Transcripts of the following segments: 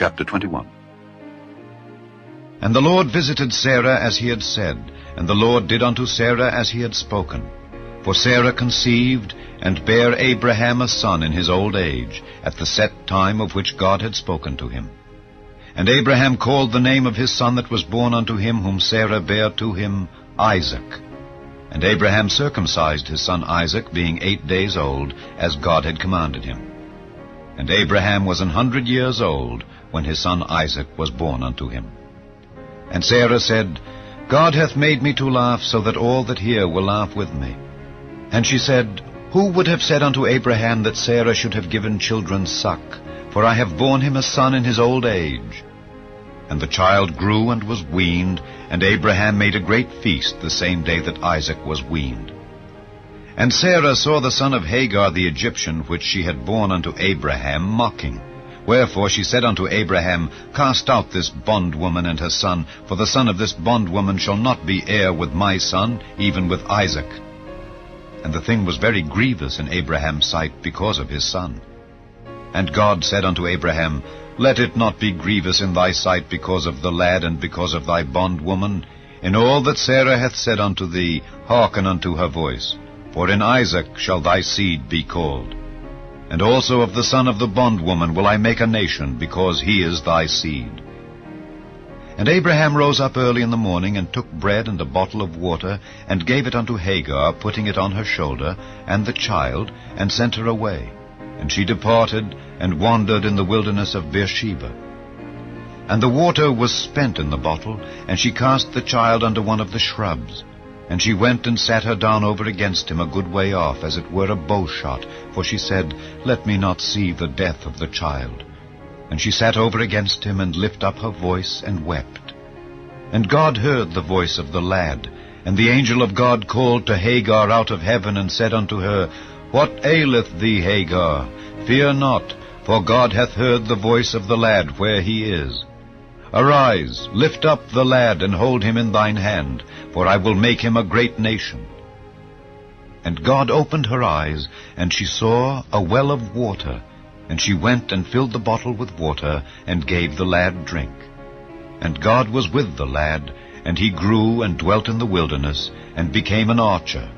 Chapter 21. And the Lord visited Sarah as he had said, and the Lord did unto Sarah as he had spoken. For Sarah conceived, and bare Abraham a son in his old age, at the set time of which God had spoken to him. And Abraham called the name of his son that was born unto him, whom Sarah bare to him, Isaac. And Abraham circumcised his son Isaac, being 8 days old, as God had commanded him. And Abraham was 100 years old, when his son Isaac was born unto him. And Sarah said, God hath made me to laugh, so that all that hear will laugh with me. And she said, Who would have said unto Abraham that Sarah should have given children suck? For I have borne him a son in his old age. And the child grew and was weaned, and Abraham made a great feast the same day that Isaac was weaned. And Sarah saw the son of Hagar the Egyptian, which she had borne unto Abraham, mocking. Wherefore she said unto Abraham, Cast out this bondwoman and her son, for the son of this bondwoman shall not be heir with my son, even with Isaac. And the thing was very grievous in Abraham's sight because of his son. And God said unto Abraham, Let it not be grievous in thy sight because of the lad and because of thy bondwoman. In all that Sarah hath said unto thee, hearken unto her voice. For in Isaac shall thy seed be called. And also of the son of the bondwoman will I make a nation, because he is thy seed. And Abraham rose up early in the morning, and took bread and a bottle of water, and gave it unto Hagar, putting it on her shoulder, and the child, and sent her away. And she departed, and wandered in the wilderness of Beersheba. And the water was spent in the bottle, and she cast the child under one of the shrubs. And she went and sat her down over against him a good way off, as it were a bowshot, for she said, Let me not see the death of the child. And she sat over against him, and lifted up her voice, and wept. And God heard the voice of the lad. And the angel of God called to Hagar out of heaven, and said unto her, What aileth thee, Hagar? Fear not, for God hath heard the voice of the lad where he is. Arise, lift up the lad, and hold him in thine hand, for I will make him a great nation. And God opened her eyes, and she saw a well of water. And she went and filled the bottle with water, and gave the lad drink. And God was with the lad, and he grew and dwelt in the wilderness, and became an archer.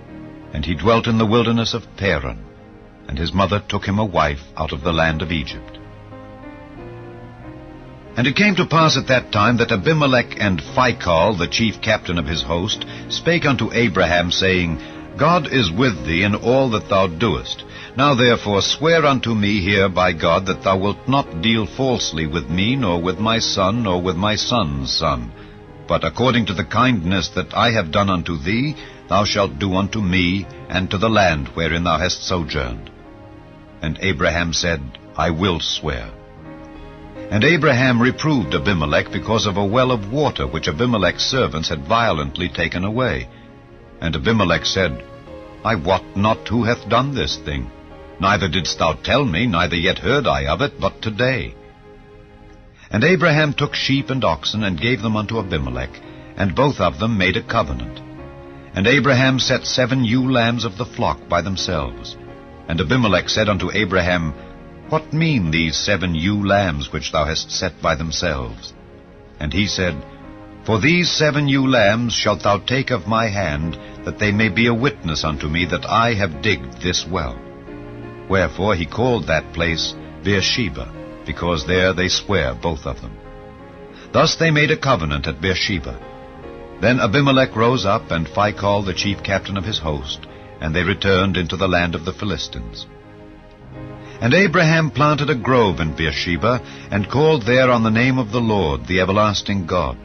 And he dwelt in the wilderness of Paran. And his mother took him a wife out of the land of Egypt. And it came to pass at that time that Abimelech and Phicol, the chief captain of his host, spake unto Abraham, saying, God is with thee in all that thou doest. Now therefore swear unto me here by God that thou wilt not deal falsely with me, nor with my son, nor with my son's son. But according to the kindness that I have done unto thee, thou shalt do unto me, and to the land wherein thou hast sojourned. And Abraham said, I will swear. And Abraham reproved Abimelech because of a well of water which Abimelech's servants had violently taken away. And Abimelech said, I wot not who hath done this thing. Neither didst thou tell me, neither yet heard I of it, but today. And Abraham took sheep and oxen, and gave them unto Abimelech, and both of them made a covenant. And Abraham set 7 ewe lambs of the flock by themselves. And Abimelech said unto Abraham, What mean these 7 ewe lambs which thou hast set by themselves? And he said, For these 7 ewe lambs shalt thou take of my hand, that they may be a witness unto me that I have digged this well. Wherefore he called that place Beersheba, because there they swear both of them. Thus they made a covenant at Beersheba. Then Abimelech rose up, and Phicol the chief captain of his host, and they returned into the land of the Philistines. And Abraham planted a grove in Beersheba, and called there on the name of the Lord, the everlasting God.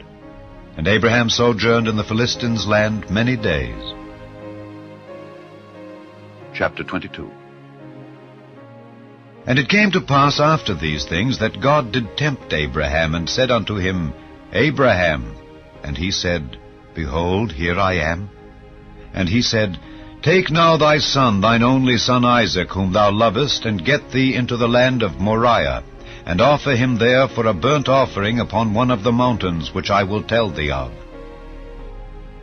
And Abraham sojourned in the Philistines' land many days. Chapter 22. And it came to pass after these things that God did tempt Abraham, and said unto him, Abraham. And he said, Behold, here I am. And he said, Take now thy son, thine only son Isaac, whom thou lovest, and get thee into the land of Moriah, and offer him there for a burnt offering upon one of the mountains which I will tell thee of.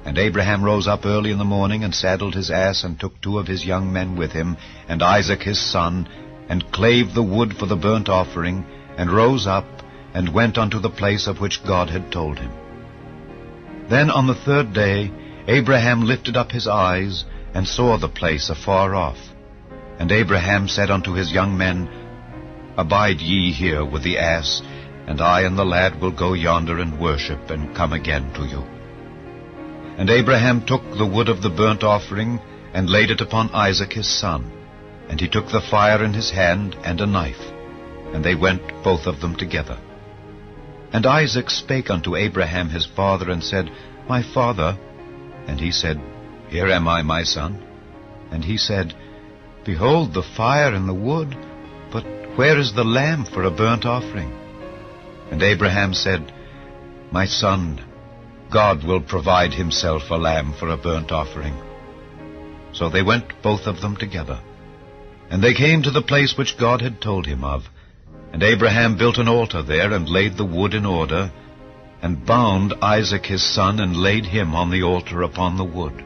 And Abraham rose up early in the morning, and saddled his ass, and took 2 of his young men with him, and Isaac his son, and clave the wood for the burnt offering, and rose up, and went unto the place of which God had told him. Then on the third day Abraham lifted up his eyes, and saw the place afar off. And Abraham said unto his young men, Abide ye here with the ass, and I and the lad will go yonder and worship, and come again to you. And Abraham took the wood of the burnt offering, and laid it upon Isaac his son. And he took the fire in his hand, and a knife. And they went both of them together. And Isaac spake unto Abraham his father, and said, My father. And he said, Here am I, my son. And he said, Behold the fire and the wood, but where is the lamb for a burnt offering? And Abraham said, My son, God will provide himself a lamb for a burnt offering. So they went both of them together. And they came to the place which God had told him of. And Abraham built an altar there, and laid the wood in order, and bound Isaac his son, and laid him on the altar upon the wood.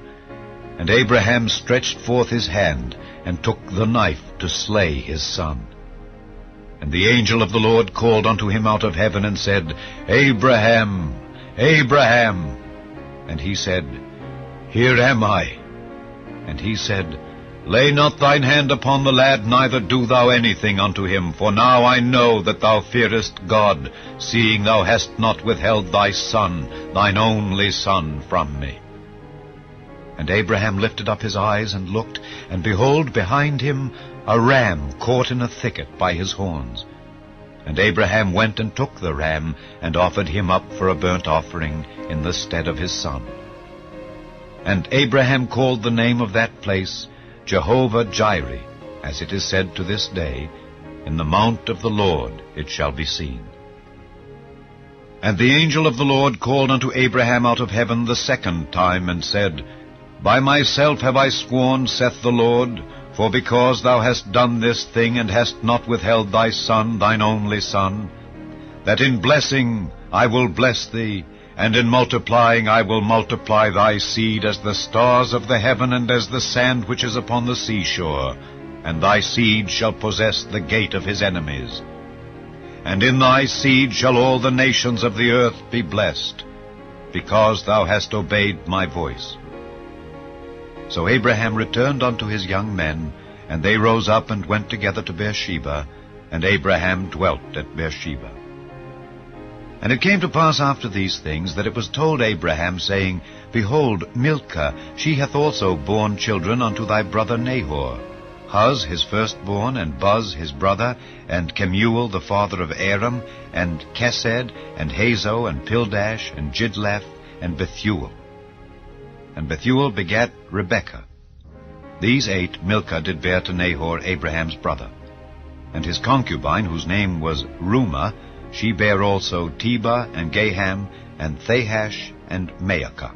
And Abraham stretched forth his hand, and took the knife to slay his son. And the angel of the Lord called unto him out of heaven, and said, Abraham, Abraham. And he said, Here am I. And he said, Lay not thine hand upon the lad, neither do thou anything unto him. For now I know that thou fearest God, seeing thou hast not withheld thy son, thine only son, from me. And Abraham lifted up his eyes and looked, and behold, behind him a ram caught in a thicket by his horns. And Abraham went and took the ram, and offered him up for a burnt offering in the stead of his son. And Abraham called the name of that place Jehovah-Jireh, as it is said to this day, In the mount of the Lord it shall be seen. And the angel of the Lord called unto Abraham out of heaven the second time, and said, By myself have I sworn, saith the Lord, for because thou hast done this thing, and hast not withheld thy son, thine only son, that in blessing I will bless thee, and in multiplying I will multiply thy seed as the stars of the heaven, and as the sand which is upon the seashore, and thy seed shall possess the gate of his enemies. And in thy seed shall all the nations of the earth be blessed, because thou hast obeyed my voice. So Abraham returned unto his young men, and they rose up and went together to Beersheba, and Abraham dwelt at Beersheba. And it came to pass after these things, that it was told Abraham, saying, Behold, Milcah, she hath also borne children unto thy brother Nahor, Huz his firstborn, and Buz his brother, and Kemuel the father of Aram, and Kesed, and Hazo, and Pildash, and Jidlaph, and Bethuel. And Bethuel begat Rebekah. These 8 Milcah did bear to Nahor, Abraham's brother. And his concubine, whose name was Reumah, she bare also Tebah, and Gaham, and Thahash, and Maacah.